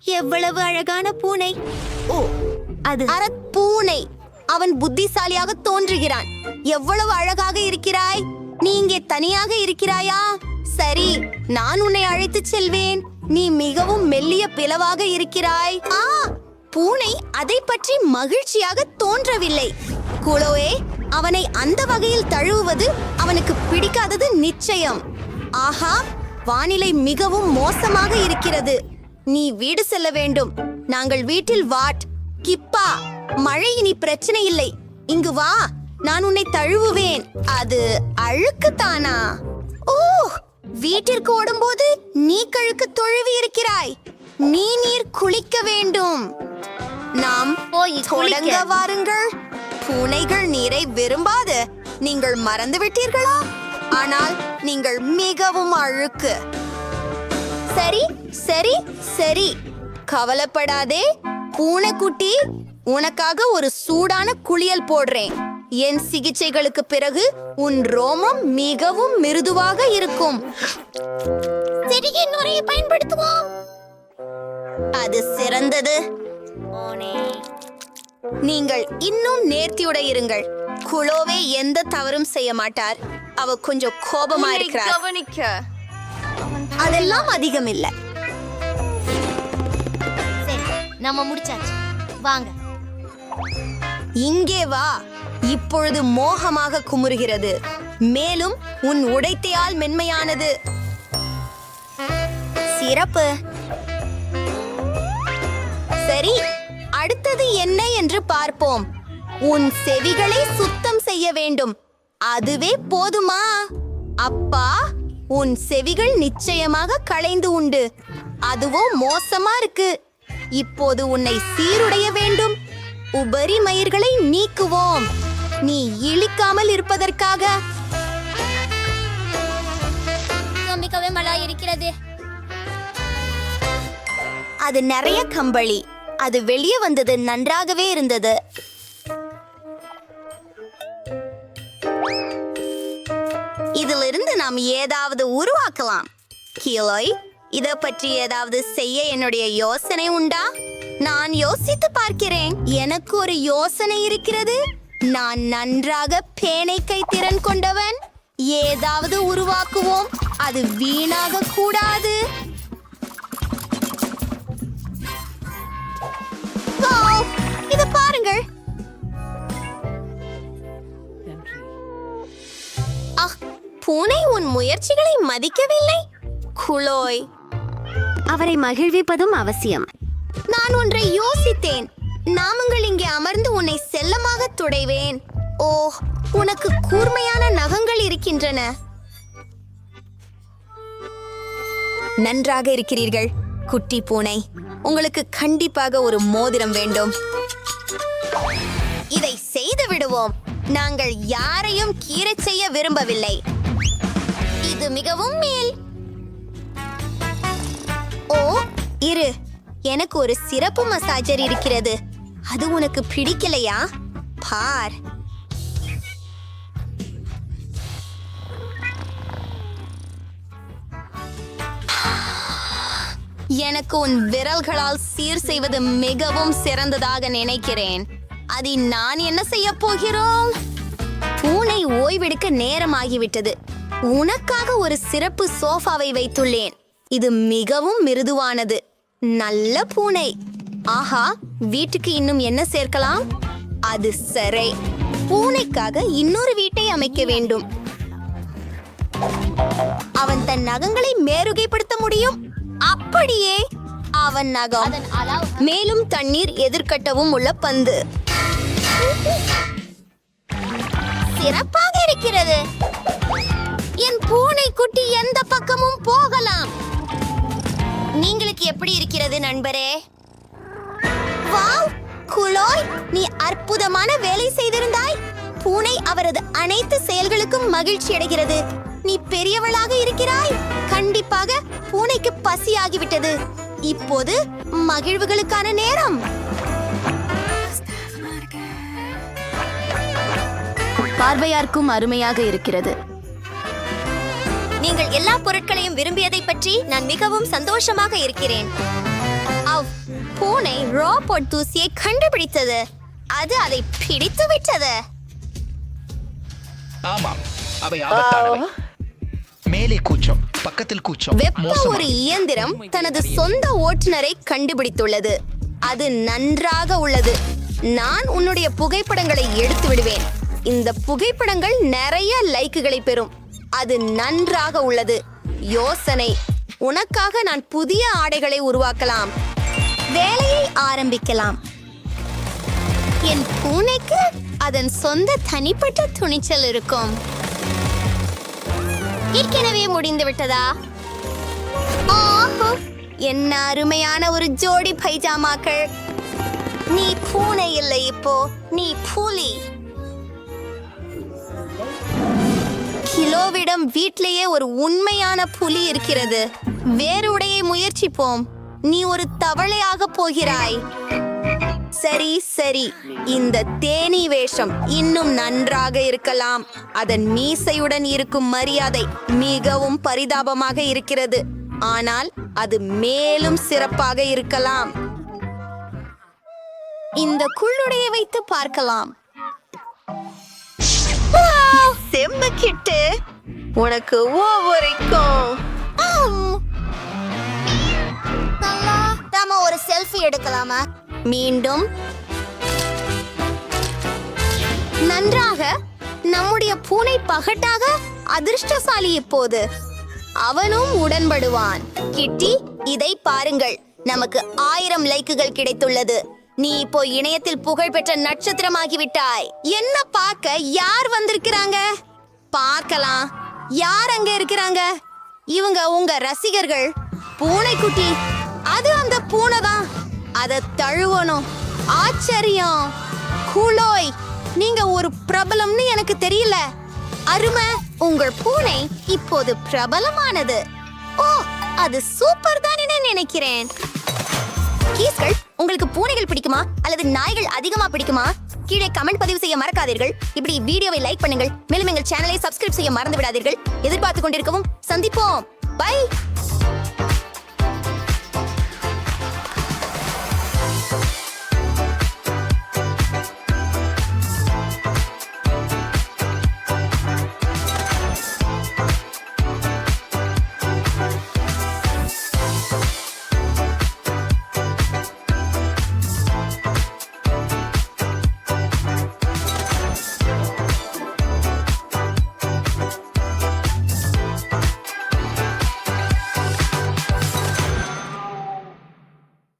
எவ்வளவு அழகான பூனை! ஓ, அது பூனை. அவன் புத்திசாலியாக தோன்றுகிறான். எவ்வளவு அழகாக இருக்கிறாய்! நீ இங்கே தனியாக இருக்கிறாயா? சரி, நான் உன்னை அழைத்துச் செல்வேன். நீ மிகவும் மெல்லிய பிளவாக இருக்கிறாய். பூனை அதை பற்றி மகிழ்ச்சியாக தோன்றவில்லை. குளோயே, அவனை அந்த வகையில் தழுவுவது அவனுக்கு பிடிக்காதது நிச்சயம். ஆஹா, வானிலை மிகவும் மோசமாக இருக்கிறது. நீ வீடு செல்ல வேண்டும். நாங்கள் வீட்டில் கிப்பா, மழை இனி பிரச்சனை இல்லை. இங்கு வா, நான் உன்னை தழுவுவேன். அது அழுக்குத்தானா? ஓ, வீட்டிற்கு ஓடும்போது நீ கழுக்கு தொழுவி இருக்கிறாய். நீர் குளிக்க வேண்டும். நாம் தொடங்க வாருங்கள். பூனைகள் நீரை விரும்பாது. நீங்கள் மறந்து விட்டீர்களா? ஆனால் நீங்கள் மிகவும் அழுக்கு. சரி சரி சரி, கவலைப்படாதே பூனைக்குட்டி. உனக்காக ஒரு சூடான குளியல் போடுறேன். என் சிகிச்சைகளுக்கு பிறகு உன் ரோமம் மிகவும் மிருதுவாக இருக்கும். சிறிய நுரையை பயன்படுத்துவோம். அது சிறந்தது. நீங்கள் இன்னும் நேர்த்தியுட இருங்கள். குளோவே எந்த தவறும் செய்ய மாட்டார். அவ கொஞ்சம் கோபமா இருக்கிறார். அதெல்லாம் அதிகம் இல்ல. சரி, நம்ம முடிச்சாச்சு. வாங்க இங்கே வா. இப்பொழுது மோகமாக குமுறுகிறது. மேலும் உன் உடைத்தையால் மென்மையானது. சிறப்பு. சரி, அடுத்தது என்ன என்று பார்ப்போம். உன் செவிகளை சுத்தம் செய்ய வேண்டும். அதுவே போதுமா? அப்பா, உன் செவிகள் நிச்சயமாக களைந்து உண்டு. அதுவோ மோசமா இருக்கு. இப்போது உன்னை சீருடைய வேண்டும். உபரி மயிர்களை நீக்குவோம். நீ இழிக்காமல் இருப்பதற்காக. நம்பிக்கவே மழை இருக்கிறது. அது நிறைய கம்பளி. அது வெளியே வந்தது நன்றாகவே இருந்தது. இதிலிருந்து நாம் ஏதாவது உருவாக்கலாம். கீழோய், இதை பற்றி ஏதாவது செய்ய என்னுடைய யோசனை உண்டா? நான் யோசித்து பார்க்கிறேன். எனக்கு ஒரு யோசனை இருக்கிறது. நான் நன்றாக பேனை கை திறன் கொண்டவன். ஏதாவது உருவாக்குவோம். அது வீணாக கூடாது. இத பாருங்கள். பூனை உன் முயற்சிகளை மதிக்கவில்லை. குளோய், அவரை மகிழ்விப்பதும் அவசியம். நான் ஒன்றை யோசித்தேன். நாமங்கள் இங்கே அமர்ந்து உன்னை செல்லமாக துடைவேன். ஓ, உனக்கு கூர்மையான நகங்கள் இருக்கின்றன. நன்றாக இருக்கிறீர்கள் குட்டி பூனை. உங்களுக்கு கண்டிப்பாக ஒரு மோதிரம் வேண்டும். இதை செய்து விடுவோம். நாங்கள் யாரையும் கீறச் செய்ய விரும்பவில்லை. இது மிகவும் மேல். ஓ, இரு, எனக்கு ஒரு சிறப்பு மசாஜர் இருக்கிறது. அது உனக்கு பிடிக்கலையா? பார். எனக்கு உன் விரல்களால் சீர் செய்வது மிகவும் சிறந்ததாக நினைக்கிறேன். அதை நான் என்ன செய்ய போகிறோம்? பூனை ஓய்வெடுக்க நேரமாகிவிட்டது. உனக்காக ஒரு சிறப்பு சோஃபாவை வைத்துள்ளேன். இது மிகவும் மிருதுவானது. நல்ல பூனை. ஆஹா, வீட்டுக்கு இன்னும் என்ன சேர்க்கலாம்? அது சரி, பூனைக்காக இன்னொரு வீட்டை அமைக்க வேண்டும். அவன் தன் நகங்களை மேருகைப்படுத்த முடியும். அப்படியே அவன் நகம். மேலும் தண்ணீர் எதிர்கட்டவும் உள்ள பந்து. சிறப்பாக இருக்கிறது. என் பூனை குட்டி எந்த பக்கமும் போகலாம். நீங்களுக்கு எப்படி இருக்கிறது நண்பரே? வாவ், குளோய், நீ அற்புதமான வேலை செய்திருந்தாய். பூனை அவரது அனைத்து செயல்களுக்கும் மகிழ்ச்சி அடைகிறது. நீ பெரியவளாக இருக்கிறாய். கண்டிப்பாக பூனைக்கு பசியாகிவிட்டது. இப்போது மகிழ்வுகளுக்கான நேரம். பார்வையார்க்கும் அருமையாக இருக்கிறது. நீங்கள் எல்லா பொருட்களையும் விரும்பியதை பற்றி நான் மிகவும் சந்தோஷமாக இருக்கிறேன். பூனை ரோபோட் தூசியை கண்டுபிடித்தது. அது அதை பிடித்து விட்டது. ஆமாம், அவை ஆபத்தானவை. மேலே கூச்சம், பக்கத்தில் கூச்சம். வெப்ப ஒரு இயந்திரம் தனது சொந்த ஓட்டுநரை கண்டுபிடித்துள்ளது. அது நன்றாக உள்ளது. நான் உன்னுடைய புகைப்படங்களை எடுத்து விடுவேன். இந்த புகைப்படங்கள் நிறைய லைக்குகளை பெறும். அது நன்றாக உள்ளது. யோசனை, உனக்காக நான் புதிய ஆடைகளை உருவாக்கலாம். வேலையை ஆரம்பிக்கலாம். என் பூனைக்கு அதன் சொந்த தனிப்பட்ட துணிச்சல் இருக்கும். ஏற்கனவே முடிந்து விட்டதா? என்ன அருமையான ஒரு ஜோடி பைஜாமாக்கள். நீ பூனை இல்லை, இப்போ நீ புலி. கிலோவிடம் வீட்டிலேயே ஒரு உண்மையான புலி இருக்கிறது. வேறு உடையை முயற்சிப்போம். நீ ஒரு தவளையாக போகிறாய். சரி சரி, இந்த தேனீ வேஷம் இன்னும் நன்றாக இருக்கலாம். அதன் மீசையுடன் இருக்கும் மரியாதை மிகவும் பரிதாபமாக இருக்கிறது. ஆனால் அது மேலும் சிறப்பாக இருக்கலாம். இந்த குள்ளுடையை வைத்து பார்க்கலாம். செம்ம கிட்டு, உனக்கு ஒவ்வொருக்கும் நாம ஒரு செல்ஃபி எடுக்கலாமா? மீண்டும் நன்றாக. நம்முடைய பூனை பகட்டாக அதிர்ஷ்டசாலி. இப்போது அவனும் உடன்படுவான். கிட்டி, இதை பாருங்கள், நமக்கு 1000 லைக்குகள் கிடைத்துள்ளது. நீ இப்போ இணையத்தில் புகழ்பெற்ற நட்சத்திரமாகிவிட்டாய். என்ன பார்க்க யார் வந்திருக்கிறாங்க? பார்க்கலாம், யார் அங்க இருக்கிறாங்க? இவங்க உங்க ரசிகர்கள். பூனைக்குட்டி, அது அந்த பூனை தான். அதை தழுவணும். ஆச்சரியம். குளோய், நீங்க ஒரு பிரபலம்னு எனக்கு தெரியல. அருமை, உங்கள் பூனை இப்போது பிரபலமானது. ஓ, அது சூப்பர் தான் நினைக்கிறேன். கீஸ்கள், உங்களுக்கு பூனைகள் பிடிக்குமா அல்லது நாய்கள் அதிகமா பிடிக்குமா? கீழே கமெண்ட் பதிவு செய்ய மறக்காதீர்கள். இப்படி வீடியோவை லைக் பண்ணுங்கள். மேலும் எங்கள் சேனலை சப்ஸ்கிரைப் செய்ய மறந்து விடாதீர்கள். எதிர்பார்த்து கொண்டிருக்கவும். சந்திப்போம். பை.